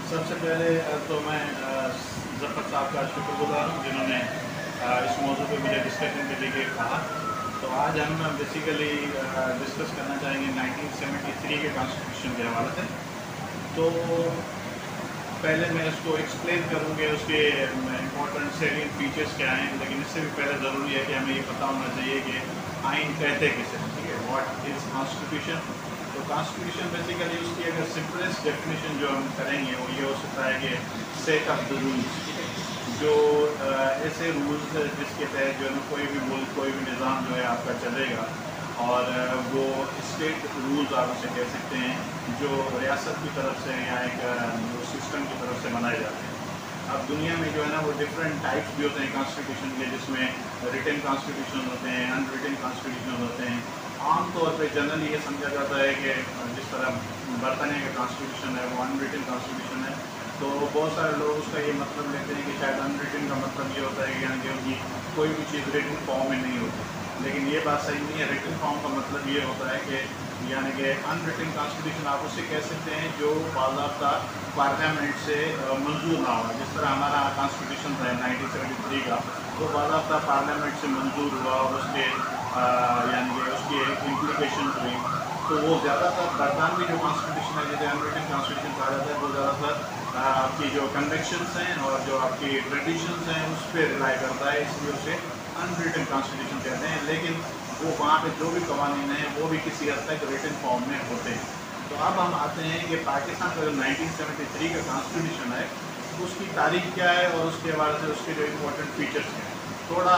सबसे पहले तो मैं ज़फ़र साहब का शुक्रगुज़ार हूँ जिन्होंने इस मौजू पे मुझे डिस्कशन के लिए कहा। तो आज हम बेसिकली डिस्कस करना चाहेंगे 1973 के कॉन्स्टिट्यूशन के हवाले से। तो पहले मैं इसको एक्सप्लेन करूँगी उसके इम्पोर्टेंट सेलियंट फीचर्स क्या हैं, लेकिन इससे भी पहले ज़रूरी है कि हमें ये पता होना चाहिए कि आइन कहते किसे, ठीक है, व्हाट इज़ कॉन्स्टिट्यूशन। तो कॉन्स्टिट्यूशन बेसिकली उसकी अगर सिंपलेस्ट डेफिनेशन जो हम करेंगे वो ये हो सकता है कि सेट ऑफ द रूल्स, ठीक है, जो ऐसे रूल्स जिसके तहत जो है कोई भी मुल्क कोई भी निज़ाम जो है आपका चलेगा, और वो स्टेट रूल्स आप उसे कह सकते हैं जो रियासत की तरफ से या एक सिस्टम की तरफ से बनाए जाते हैं। अब दुनिया में जो है ना वो डिफरेंट टाइप्स भी होते हैं कॉन्स्टिट्यूशन के, जिसमें रिटन कॉन्स्टिट्यूशन होते हैं, अनरिटन कॉन्स्टिट्यूशन होते हैं। आमतौर पे जनरली ये समझा जाता है कि जिस तरह बरतानिया का कॉन्स्टिट्यूशन है वो अनरिटन कॉन्स्टिट्यूशन है। तो बहुत सारे लोग उसका ये मतलब लेते हैं कि शायद अनरिटन का मतलब ये होता है कि उनकी कोई भी चीज़ रिटन फॉर्म में नहीं होती, लेकिन ये बात सही नहीं है। रिटन फॉर्म का मतलब ये होता है कि यानी कि अनरिटन कॉन्स्टिट्यूशन आप उसे कह सकते हैं जो बाज़ाब्ता पार्लियामेंट से मंजूर ना हुआ। जिस तरह हमारा कॉन्स्टिट्यूशन था 1973 का, वो बाज़ाब्ता पार्लियामेंट से मंजूर हुआ और उसके यानी कि उसकी इम्प्लीकेशन हुई। तो वो ज़्यादातर बरतानवी जो कॉन्स्टिट्यूशन है जिसे अनरिटन कॉन्स्टिट्यूशन कहा जाता है, वो ज़्यादातर आपकी जो कन्वेक्शंस हैं और जो आपकी ट्रेडिशंस हैं उस पर रिलाई करता है, इसलिए उसे अनरिटन कॉन्स्टिट्यूशन कहते हैं। लेकिन वो वहाँ पे जो भी कवानीन हैं वो भी किसी हद तक रिटन फॉर्म में होते हैं। तो अब हम आते हैं कि पाकिस्तान का जो 1973 का कॉन्स्टिट्यूशन है उसकी तारीख क्या है और उसके हवाले से उसके जो इम्पोर्टेंट फीचर्स हैं। थोड़ा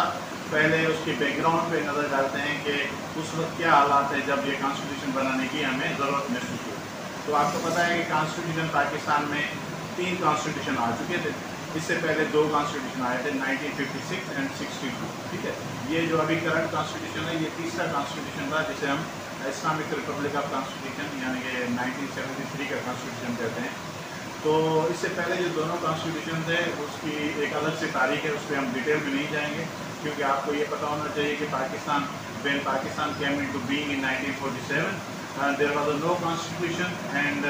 पहले उसके बैकग्राउंड पे नज़र डालते हैं कि उस वक्त क्या हालात है जब ये कॉन्स्टिट्यूशन बनाने की हमें ज़रूरत महसूस हुई। तो आपको पता है कि कॉन्स्टिट्यूशन पाकिस्तान में 3 कॉन्स्टिट्यूशन आ चुके थे। इससे पहले 2 कॉन्स्टिट्यूशन आए थे 1956 एंड 62, ठीक है। ये जो अभी करंट कॉन्स्टिट्यूशन है ये तीसरा कॉन्स्टिट्यूशन था जिसे हम इस्लामिक रिपब्लिक ऑफ कॉन्स्टिट्यूशन यानी कि 1973 का कॉन्स्टिट्यूशन कहते हैं। तो इससे पहले जो दोनों कॉन्स्टिट्यूशन थे उसकी एक अलग से तारीख है, उस पर हम डिटेल में नहीं जाएंगे, क्योंकि आपको ये पता होना चाहिए कि Pakistan came into being in 1947 there was no constitution and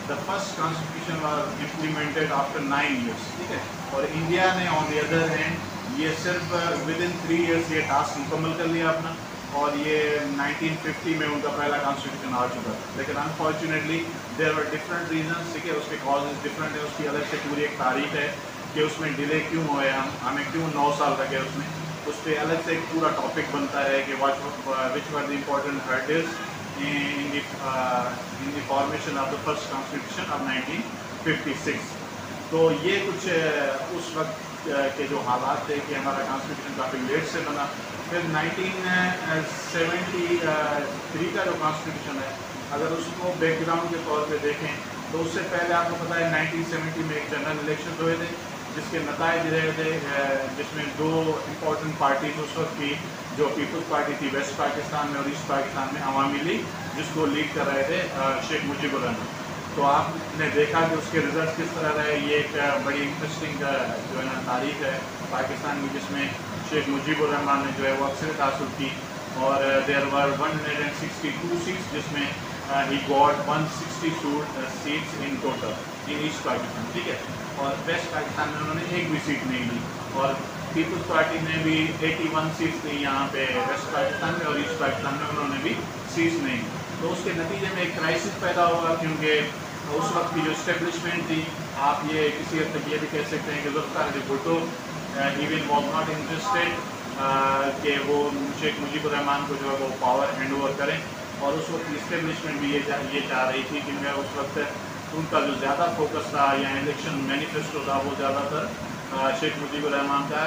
the first constitution was implemented after 9 years, ठीक है। और इंडिया ने ऑन द अदर हैंड ये सिर्फ विदिन 3 years ये टास्क मुकम्मल कर लिया अपना, और ये 1950 में उनका पहला कॉन्स्टिट्यूशन आ चुका था। लेकिन unfortunately there were different reasons, ठीक है, उसके कॉजेज डिफरेंट है, उसकी अलग से पूरी एक तारीख है कि उसमें डिले क्यों हुए, हमें क्यों 9 साल लगे उसमें। उस पर अलग से एक पूरा टॉपिक बनता है कि which were the important hurdles in the formation of the first constitution of 1956। तो ये कुछ उस वक्त के जो हालात थे कि हमारा कॉन्स्टिट्यूशन काफ़ी लेट से बना। फिर 1973 का जो कॉन्स्टिट्यूशन है अगर उसको बैकग्राउंड के तौर पे देखें तो उससे पहले आपको पता है 1970 में एक जनरल इलेक्शन हुए थे जिसके नताइज रहे थे, जिसमें 2 इम्पोर्टेंट पार्टीज उस वक्त की जो पीपल्स पार्टी थी वेस्ट पाकिस्तान में और ईस्ट पाकिस्तान में अवामी लीग, जिसको लीड कर रहे थे शेख मुजीबुर रहमान। तो आपने देखा कि उसके रिजल्ट किस तरह रहे। ये एक बड़ी इंटरेस्टिंग जो है ना तारीख है पाकिस्तान की, जिसमें शेख मुजीबुर रहमान ने जो है वो अक्सरियत हासिल की और देयर वर 162 सीट्स, जिसमें he got 160 seats in total in east Pakistan, ठीक है। और वेस्ट पाकिस्तान में उन्होंने एक भी सीट नहीं ली, और पीपल्स पार्टी ने भी 81 सीट्स ली यहाँ पे वेस्ट पाकिस्तान में, और ईस्ट पाकिस्तान में उन्होंने भी सीट्स नहीं ली। तो उसके नतीजे में एक क्राइसिस पैदा हुआ, क्योंकि उस वक्त की जो इस्टेब्लिशमेंट थी, आप ये किसी हद तक ये भी कह सकते हैं कि Zulfikar Ali Bhutto even was not interested कि वो शेख मुजीबुर रहमान को जो है वो पावर हैंड ओवर करें। और उस वक्त इस्टेब्लिशमेंट भी ये चाह रही थी कि मैं उस वक्त उनका जो ज़्यादा फोकस था या इलेक्शन मैनिफेस्टो था वो ज़्यादातर शेख मुजीबुर रहमान का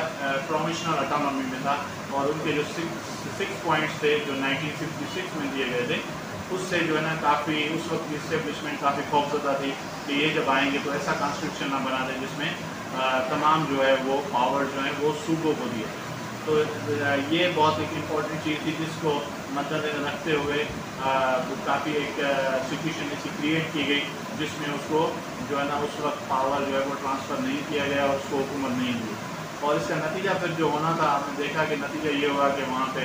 प्रोमिशनल अटानमी में था, और उनके जो 6 पॉइंट्स थे जो 1956 में दिए गए थे उससे जो है ना काफ़ी उस वक्त की इस्टेब्लिशमेंट काफ़ी खौफजदा थी कि ये जब आएंगे तो ऐसा कॉन्स्टिट्यूशन ना बना दें जिसमें तमाम जो है वो पावर जो है वो सूबों को दिए। तो ये बहुत एक इम्पॉर्टेंट चीज़ थी जिसको मद्देनजर रखते हुए काफ़ी एक सिचुएशन ऐसी क्रिएट की गई जिसमें उसको जो है ना उस वक्त पावर जो है वो ट्रांसफ़र नहीं किया गया और उसको हुकूमत नहीं दी। और इसका नतीजा फिर जो होना था आपने देखा कि नतीजा ये हुआ कि वहाँ पे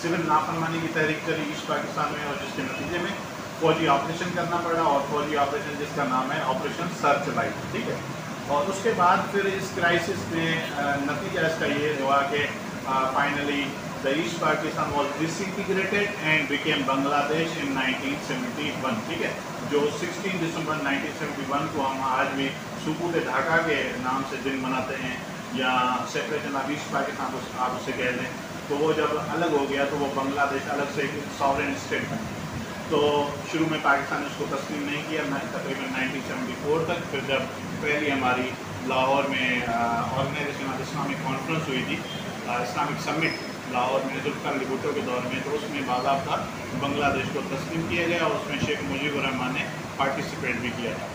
सिविल नाफरमानी की तहरीक चली ईस्ट पाकिस्तान में, और जिसके नतीजे में फौजी ऑपरेशन करना पड़ा, और फौजी ऑपरेशन जिसका नाम है ऑपरेशन सर्च लाइट, ठीक है। और उसके बाद फिर इस क्राइसिस में नतीजा इसका ये हुआ कि finally the East Pakistan was disintegrated and became Bangladesh in 1971, ठीक है। जो 16 दिसंबर 1971 को हम आज भी सुकूत ढाका के नाम से दिन मनाते हैं, या सेपरेशन ऑफ ईस्ट पाकिस्तान आप उसे कह दें, तो वो जब अलग हो गया तो वो बांग्लादेश अलग से एक सॉवरेन स्टेट बन गया। तो शुरू में पाकिस्तान ने उसको तस्लीम नहीं किया, तकरीबन 1974 तक। फिर जब पहली हमारी लाहौर में ऑर्गेनाइजेशन ऑफ इस्लामिक कॉन्फ्रेंस हुई थी, इस्लामिक समिट लाहौर में जुल्फ़िकार भुट्टो के दौर में, तो उसमें बाकायदा बांग्लादेश को तस्लीम किया गया और उसमें शेख मुजीबुर रहमान ने पार्टिसिपेट भी किया था।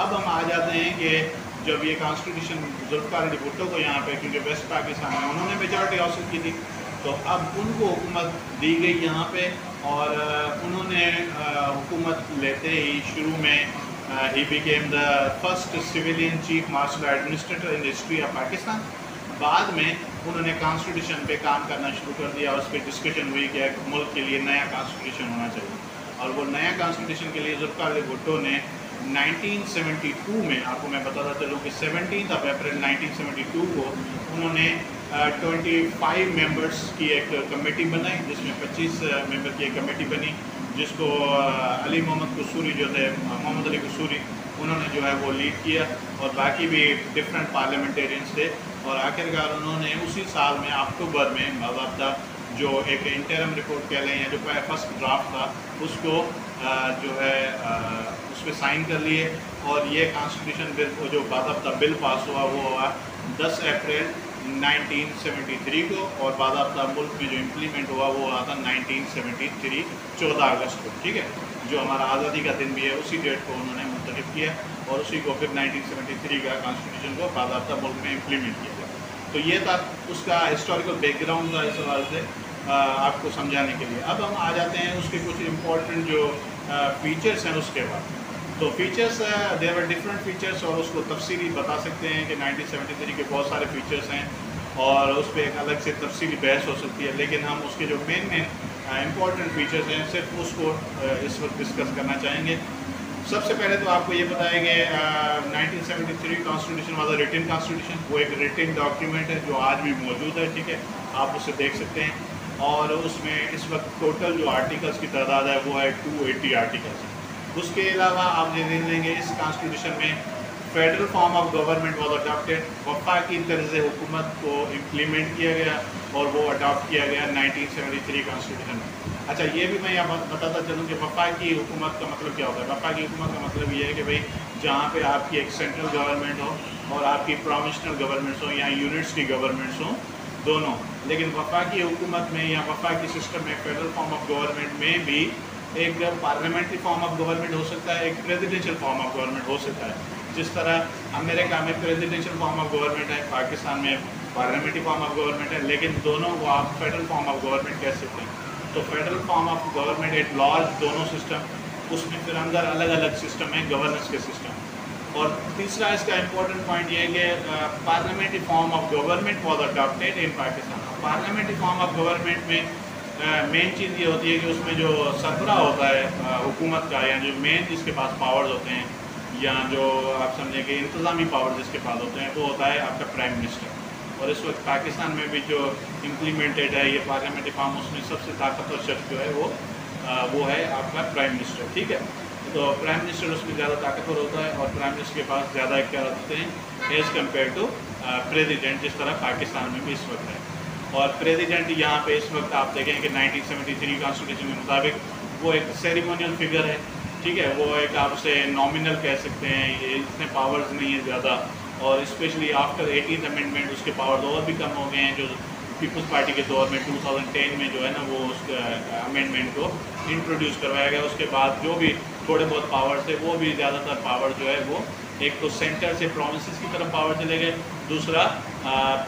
अब हम आ जाते हैं कि जब ये कॉन्स्टिट्यूशन जुल्फ़िकार भुट्टो को यहाँ पे, क्योंकि वेस्ट पाकिस्तान में उन्होंने मेजॉरिटी हासिल की थी, तो अब उनको हुकूमत दी गई यहाँ पे, और उन्होंने हुकूमत लेते ही शुरू में he became the first civilian chief marshal administrator in history of Pakistan. बाद में उन्होंने कॉन्स्टिट्यूशन पे काम करना शुरू कर दिया, उस पर डिस्कशन हुई कि मुल्क के लिए नया कॉन्स्टिट्यूशन होना चाहिए, और वो नया कॉन्स्टिट्यूशन के लिए जुल्फ़िकार भुट्टो ने 1972 में, आपको मैं बताता चलूँ कि 17 अप्रैल 1972 को उन्होंने 25 मेंबर्स की एक कमेटी बनाई, जिसमें 25 मेंबर की एक कमेटी बनी, जिसको अली मोहम्मद कसूरी जो थे, मोहम्मद अली कसूरी, उन्होंने जो है वो लीड किया, और बाकी भी डिफरेंट पार्लियामेंटेरियंस थे। और आखिरकार उन्होंने उसी साल में अक्टूबर में बाकायदा जो एक इंटरम रिपोर्ट कह लें, या जो फर्स्ट ड्राफ्ट था, उसको जो है उस पर साइन कर लिए, और ये कॉन्स्टिट्यूशन बिल जो बाकायदा बिल पास हुआ वो हुआ 10 अप्रैल 1973 को, और बाकायदा मुल्क में जो इम्प्लीमेंट हुआ वो हुआ था 1973 14 अगस्त को, ठीक है। जो हमारा आज़ादी का दिन भी है उसी डेट को उन्होंने मुंतखब किया, और उसी को फिर 1973 का कॉन्स्टिट्यूशन को बाकायदा मुल्क में इम्प्लीमेंट किया गया। तो ये था उसका हिस्टोरिकल बैकग्राउंड था इस हवाले से आपको समझाने के लिए। अब हम आ जाते हैं उसके कुछ इम्पोर्टेंट जो फीचर्स हैं उसके बाद। तो features there were different features, और उसको तफसीली बता सकते हैं कि 1973 के बहुत सारे फीचर्स हैं, और उस पर एक अलग से तफसीली बहस हो सकती है, लेकिन हम उसके जो मेन इम्पॉर्टेंट फीचर्स हैं सिर्फ उसको इस वक्त डिस्कस करना चाहेंगे। सबसे पहले तो आपको ये बताएंगे 1973 constitution was a written constitution, वो एक रिटन डॉक्यूमेंट है जो आज भी मौजूद है, ठीक है, आप उसे देख सकते हैं। और उसमें इस वक्त टोटल जो आर्टिकल्स की तादाद है वो है 280 आर्टिकल्स। उसके अलावा आप ये देख लेंगे इस कॉन्स्टिट्यूशन में federal form of government was adopted, वफाकी तर्ज़ हुकूमत को इम्प्लीमेंट किया गया, और वो अडॉप्ट किया गया 1973 कॉन्स्टिट्यूशन में। अच्छा, ये भी मैं यहाँ बताता चलूँ कि वफाकी हुकूमत का मतलब क्या होता है। वफाकी हुकूमत का मतलब ये है कि भाई जहाँ पे आपकी एक सेंट्रल गवर्नमेंट हो और आपकी प्रोविंशनल गवर्नमेंट्स हो या यूनिट्स की गवर्नमेंट्स हो, दोनों। लेकिन वफाकी हुकूमत में या वफाकी सिस्टम में फेडरल फॉर्म ऑफ गवर्नमेंट में भी एक पार्लियामेंट्री फॉर्म ऑफ गवर्नमेंट हो सकता है, एक प्रेसिडेंशियल फॉर्म ऑफ गवर्नमेंट हो सकता है। जिस तरह अमेरिका में प्रेसिडेंशियल फॉर्म ऑफ गवर्नमेंट है, पाकिस्तान में पार्लियामेंट्री फॉर्म ऑफ गवर्नमेंट है, लेकिन दोनों को आप फेडरल फॉर्म ऑफ गवर्नमेंट कह सकते हैं। तो federal form of government at laws दोनों सिस्टम, उसमें फिर अंदर अलग अलग सिस्टम है गवर्नेंस के सिस्टम। और तीसरा इसका इम्पोर्टेंट पॉइंट ये है कि parliamentary form of government was adopted in Pakistan. Parliamentary form of government में मेन चीज़ ये होती है कि उसमें जो सरबरा होता है हुकूमत का, या जो मेन जिसके पास पावर्स होते हैं, या जो आप समझें कि इंतज़ामी पावर जिसके पास होते हैं, वो होता है आपका प्राइम मिनिस्टर। और इस वक्त पाकिस्तान में भी जो इम्प्लीमेंटेड है ये पार्लियामेंट्री फॉर्म, उसमें सबसे ताकतवर शख्स जो है वो है आपका प्राइम मिनिस्टर, ठीक है। तो प्राइम मिनिस्टर उसमें ज़्यादा ताकतवर होता है, और प्राइम मिनिस्टर के पास ज़्यादा इख्तियार होते हैं एज़ कम्पेयर टू प्रेसिडेंट, जिस तरह पाकिस्तान में भी इस वक्त है। और प्रेसिडेंट यहाँ पे इस वक्त आप देखें कि 1973 कॉन्स्टिट्यूशन के मुताबिक वो एक सेरेमोनियल फिगर है, ठीक है। वो एक आप उसे नॉमिनल कह सकते हैं, ये इतने पावर्स नहीं है ज़्यादा। और स्पेशली आफ्टर 18th अमेंडमेंट उसके पावर्स और भी कम हो गए हैं, जो पीपल्स पार्टी के दौर में 2010 में जो है ना वो उस अमेंडमेंट को इंट्रोड्यूस करवाया गया। उसके बाद जो भी थोड़े बहुत पावर्स थे, वो भी ज़्यादातर पावर जो है वो एक तो सेंटर से प्रोविंसेस की तरफ पावर चले गए, दूसरा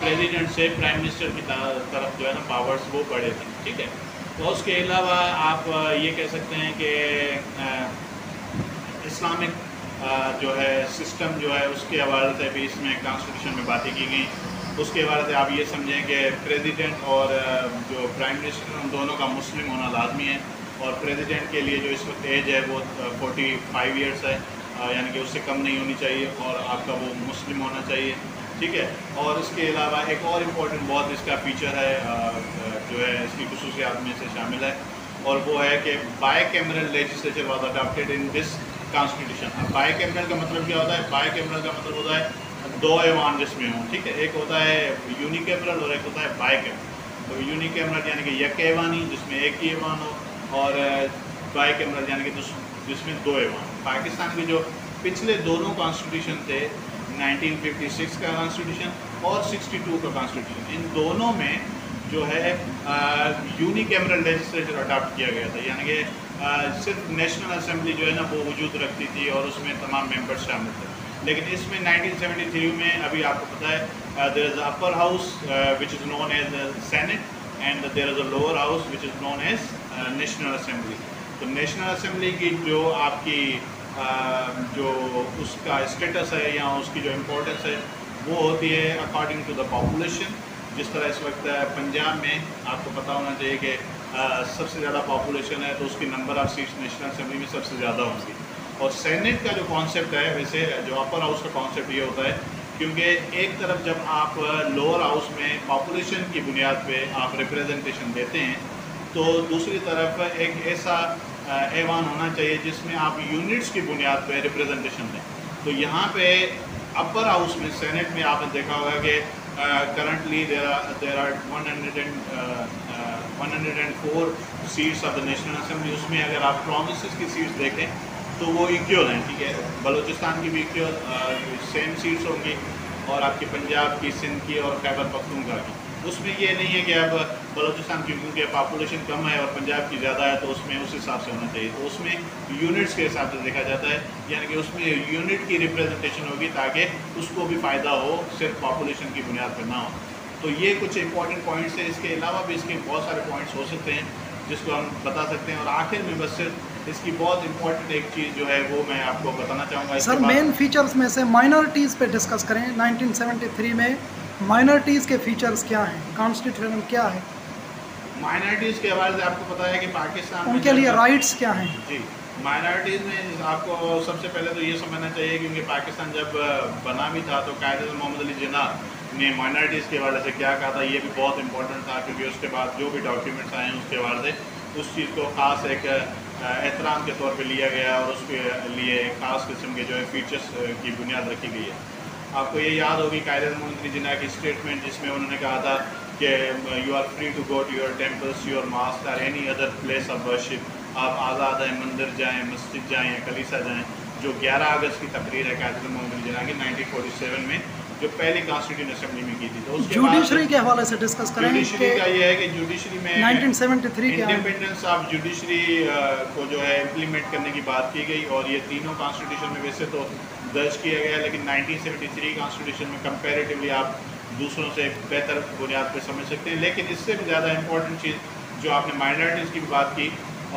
प्रेसिडेंट से प्राइम मिनिस्टर की तरफ जो है ना पावर्स वो बढ़े थे, ठीक है। तो उसके अलावा आप ये कह सकते हैं कि इस्लामिक जो है सिस्टम जो है उसके हवाले से भी इसमें कॉन्स्टिट्यूशन में बातें की गई। उसके हवाले से आप ये समझें कि प्रेसिडेंट और जो प्राइम मिनिस्टर उन दोनों का मुस्लिम होना लाजमी है। और प्रेसिडेंट के लिए जो इस वक्त एज है वो 45 ईयर्स है, यानी कि उससे कम नहीं होनी चाहिए, और आपका वो मुस्लिम होना चाहिए, ठीक है। और इसके अलावा एक और इम्पॉर्टेंट बहुत इसका फीचर है जो है इसकी खुसूसियात में से शामिल है, और वो है कि bicameral legislature was adopted in this constitution. अब बाइकैमरल का मतलब क्या होता है? बाइकैमरल का मतलब होता है दो ऐवान जिसमें हों, ठीक है। एक होता है यूनिकैमरल और एक होता है बाइकैमरल। तो यूनिकैमरल यानी कि एक ऐवानी जिसमें एक ही ऐवान हो, और बाइकैमरल यानी कि जिसमें दो ऐवान। पाकिस्तान के जो पिछले दोनों कॉन्स्टिट्यूशन थे, 1956 का कॉन्स्टिट्यूशन और 62 का कॉन्स्टिट्यूशन, इन दोनों में जो है यूनिकैमरल लेजिस्लेचर अडॉप्ट किया गया था, यानी कि सिर्फ नेशनल असेंबली जो है ना वो वजूद रखती थी और उसमें तमाम मेंबर्स शामिल थे। लेकिन इसमें 1973 में अभी आपको पता है there is upper house which is known as senate, and there is a lower house which is known as national assembly. तो नेशनल असेंबली की जो आपकी जो उसका स्टेटस है या उसकी जो इम्पोर्टेंस है वो होती है अकॉर्डिंग टू द पॉपुलेशन। जिस तरह इस वक्त पंजाब में आपको पता होना चाहिए कि सबसे ज़्यादा पॉपुलेशन है, तो उसकी number of seats national assembly में सबसे ज़्यादा होंगी। और सेनेट का जो कॉन्सेप्ट है, वैसे जो अपर हाउस का कॉन्सेप्ट ये होता है, क्योंकि एक तरफ जब आप लोअर हाउस में पॉपुलेशन की बुनियाद पे आप रिप्रेजेंटेशन देते हैं, तो दूसरी तरफ एक ऐसा ऐवान होना चाहिए जिसमें आप यूनिट्स की बुनियाद पे रिप्रेजेंटेशन दें। तो यहाँ पे अपर हाउस में, सेनेट में आपने देखा होगा कि currently there are 104 seats of the national assembly. उसमें अगर आप प्रोविंसेस की सीट्स देखें तो वो इक्वल हैं, ठीक है। बलूचिस्तान की भी इक्वल सेम सीट्स होंगी, और आपकी पंजाब की, सिंध की और खैबर पख्तूनख्वा की। उसमें ये नहीं है कि अब बलूचिस्तान की क्योंकि पॉपुलेशन कम है और पंजाब की ज़्यादा है तो उसमें उस हिसाब से होना चाहिए। तो उसमें यूनिट्स के हिसाब से देखा जाता है, यानी कि उसमें यूनिट की रिप्रेजेंटेशन होगी ताकि उसको भी फ़ायदा हो, सिर्फ पॉपुलेशन की बुनियाद पर ना हो। तो ये कुछ इंपॉर्टेंट पॉइंट्स हैं। इसके अलावा भी इसके बहुत सारे पॉइंट्स हो सकते हैं जिसको हम बता सकते हैं। और आखिर में बस सिर्फ इसकी बहुत इंपॉर्टेंट एक चीज़ जो है वो मैं आपको बताना चाहूँगा। सर मेन फीचर्स में से माइनॉरिटीज़ पे डिस्कस करें। 1973 में माइनॉरिटीज़ के फीचर्स क्या हैं, कॉन्स्टिट्यूशन में क्या है? माइनॉरिटीज़ के हवाले से आपको पता है कि पाकिस्तान उनके लिए राइट्स क्या हैं? जी, माइनॉरिटीज़ में आपको सबसे पहले तो ये समझना चाहिए क्योंकि पाकिस्तान जब बना भी था तो कायदे मोहम्मद अली जिन्नाह ने माइनॉरिटीज़ के हवाले से क्या कहा था, ये भी बहुत इंपॉर्टेंट था, क्योंकि उसके बाद जो भी डॉक्यूमेंट्स आए हैं उसके हवाले से उस चीज़ को ख़ास एक एहतराम के तौर पे लिया गया और उसके लिए ख़ास किस्म के जो है फीचर्स की बुनियाद रखी गई है। आपको ये याद होगी कायदे मोहम्मद अली जिन्नाह की स्टेटमेंट जिसमें उन्होंने कहा था कि you are free to go to your temples, your mosque और any other place of worship. आप आज़ाद हैं, मंदिर जाएँ, मस्जिद जाएँ या कलीसा जाएँ। जो 11 अगस्त की तकरीर है कायदे मोहम्मद अली जिन्नाह की 1947 में जो पहली कॉन्स्टिट्यूशन असेंबली में की थी। तो उसके जुडिशरी के हवाले से डिस्कस करें। जुडिशरी का ये है कि जुडिशरी में 1973 के इंडिपेंडेंस ऑफ जुडिशरी को जो है इम्प्लीमेंट करने की बात की गई, और ये तीनों कॉन्स्टिट्यूशन में वैसे तो दर्ज किया गया, लेकिन 1973 कॉन्स्टिट्यूशन में कंपैरेटिवली आप दूसरों से बेहतर बुनियाद पर समझ सकते हैं। लेकिन इससे भी ज़्यादा इंपॉर्टेंट चीज़ जो आपने माइनॉरिटीज़ की भी बात की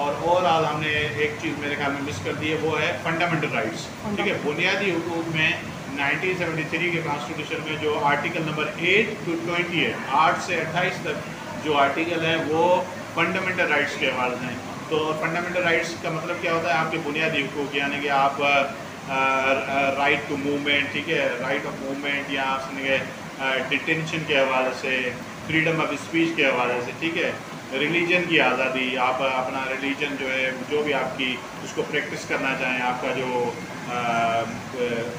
और ओवरऑल हमने एक चीज़ मेरे ख्याल में मिस कर दी है, वो है फंडामेंटल राइट्स, ठीक है। बुनियादी हुकूक में 1973 के कॉन्स्टिट्यूशन में जो आर्टिकल नंबर 8 to 20 है, 8 से 28 तक जो आर्टिकल है वो फंडामेंटल राइट्स के हवाले हैं। तो फंडामेंटल राइट्स का मतलब क्या होता है? आपके बुनियादी हुकूक, यानी कि आप राइट टू मूवमेंट, ठीक है, राइट ऑफ मूवमेंट, या आप समझे डिटेंशन के हवाले से, फ्रीडम ऑफ स्पीच के हवाले से, ठीक है, रिलीजन की आज़ादी, आप अपना रिलीजन जो है जो भी आपकी उसको प्रैक्टिस करना चाहें, आपका जो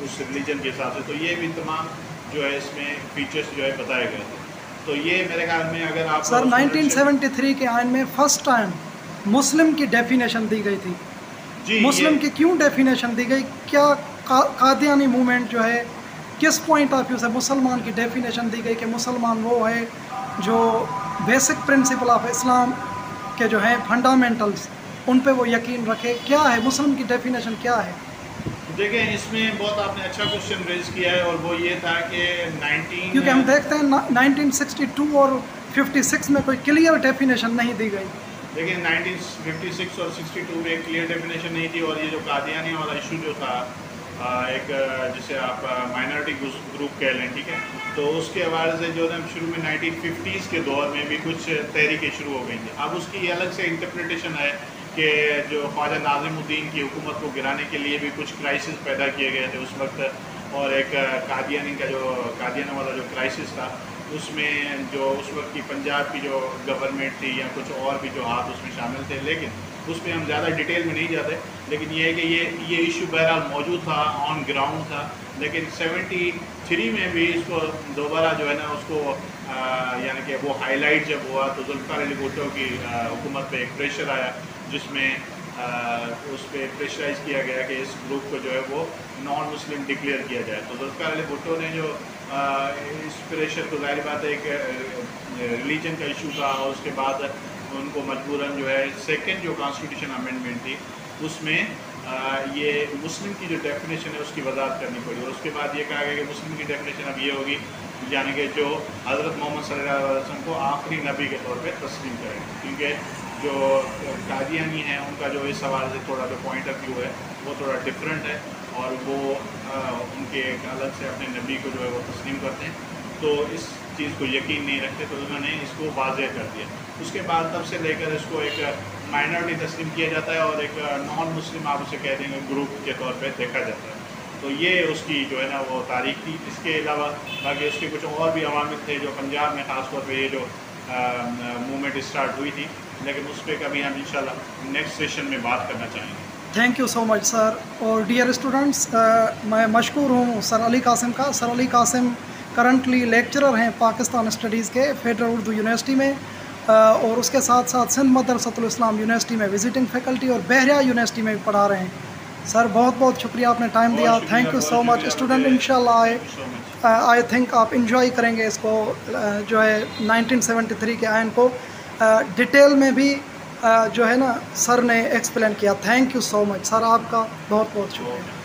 उस रिलीजन के हिसाब से, तो ये भी तमाम जो है इसमें फीचर्स जो है बताए गए थे। तो ये मेरे ख्याल में अगर आप सर 1973 के आइन में फर्स्ट टाइम मुस्लिम की डेफिनेशन दी गई थी जी। मुस्लिम की क्यों डेफिनेशन दी गई? क्या कादियानी मूवमेंट जो है किस पॉइंट ऑफ व्यू से मुसलमान की डेफिनेशन दी गई कि मुसलमान वो है जो बेसिक प्रिंसिपल ऑफ इस्लाम के जो है फंडामेंटल्स उन पे वो यकीन रखे? क्या है मुस्लिम की डेफिनेशन क्या है? देखिए, इसमें बहुत आपने अच्छा क्वेश्चन रेज किया है, और वो ये था कि क्योंकि हम देखते हैं 1962 और 56 में कोई क्लियर डेफिनेशन नहीं दी गई। देखिए 1956 और 62 में एक क्लियर डेफिनेशन नहीं थी, और ये जो कादियानी वाला इशू जो था एक जिसे आप माइनॉरिटी ग्रुप कह लें, ठीक है, तो उसके हवाले से जो है शुरू में 1950s के दौर में भी कुछ तहरीकें शुरू हो गई थी। अब उसकी अलग से इंटरप्रिटेशन है कि जो ख्वाजा नाज़िमुद्दीन की हुकूमत को गिराने के लिए भी कुछ क्राइसिस पैदा किए गए थे उस वक्त, और एक कादियानी का जो कादियाना वाला जो क्राइसिस था उसमें जो उस वक्त की पंजाब की जो गवर्नमेंट थी या कुछ और भी जो हाथ उसमें शामिल थे, लेकिन उस पर हम ज़्यादा डिटेल में नहीं जाते। लेकिन ये है कि ये इशू बहरहाल मौजूद था, ऑन ग्राउंड था, लेकिन 73 में भी इसको दोबारा जो है ना उसको यानी कि वो हाईलाइट जब हुआ तो जुल्फ़िकार अली भुट्टो की हुकूमत पे एक प्रेशर आया, जिसमें उस पर प्रेशराइज़ किया गया कि इस ग्रुप को जो है वो नॉन मुस्लिम डिक्लेयर किया जाए। तो जुल्फ़िकार अली भुट्टो ने जो इस प्रेशर को, ज़ाहिर बात है एक रिलीजन का इशू था, और उसके बाद उनको मजबूरन जो है सेकंड जो कॉन्स्टिट्यूशन अमेंडमेंट थी उसमें ये मुस्लिम की जो डेफिनेशन है उसकी वजाहत करनी पड़ी, और उसके बाद ये कहा गया कि मुस्लिम की डेफिनेशन अब ये होगी यानी कि जो हज़रत मोहम्मद सल्लल्लाहु अलैहि वसल्लम को आखिरी नबी के तौर पे तस्लीम करें, क्योंकि जो कादियानी हैं उनका जो इस सवाल से थोड़ा जो पॉइंट ऑफ व्यू है वो थोड़ा डिफरेंट है, और वो उनके एक अलग से अपने नबी को जो है वो तस्लीम करते हैं, तो इस चीज़ को यकीन नहीं रखते, तो उन्होंने इसको वाज़ेह कर दिया। उसके बाद तब से लेकर इसको एक माइनॉरिटी तस्लीम किया जाता है और एक नॉन मुस्लिम आप उसे कह देंगे ग्रुप के तौर पे देखा जाता है। तो ये उसकी जो है ना वो तारीख थी। इसके अलावा बाकी उसके कुछ और भी अवामिल थे जो पंजाब में ख़ास तौर पे ये जो मूवमेंट स्टार्ट हुई थी, लेकिन उस पर कभी हम इंशाल्लाह नेक्स्ट सेशन में बात करना चाहेंगे। Thank you so much sir. और डियर स्टूडेंट्स, मैं मशकूर हूँ सर अली कासिम का। Sir Ali Qasim currently lecturer हैं पाकिस्तान स्टडीज़ के फेडरल उर्दू यूनिवर्सिटी में, और उसके साथ साथ सिंध मदरसतुल इस्लाम यूनिवर्सिटी में विजिटिंग फैकल्टी और बहरिया यूनिवर्सिटी में भी पढ़ा रहे हैं। सर बहुत बहुत शुक्रिया, आपने टाइम दिया। Thank you so much. Student इंशाल्लाह आई थिंक आप इंजॉय करेंगे इसको, जो है 1973 के आइन को डिटेल में भी जो है ना सर ने एक्सप्लेन किया। Thank you so much sir, आपका बहुत बहुत शुक्रिया।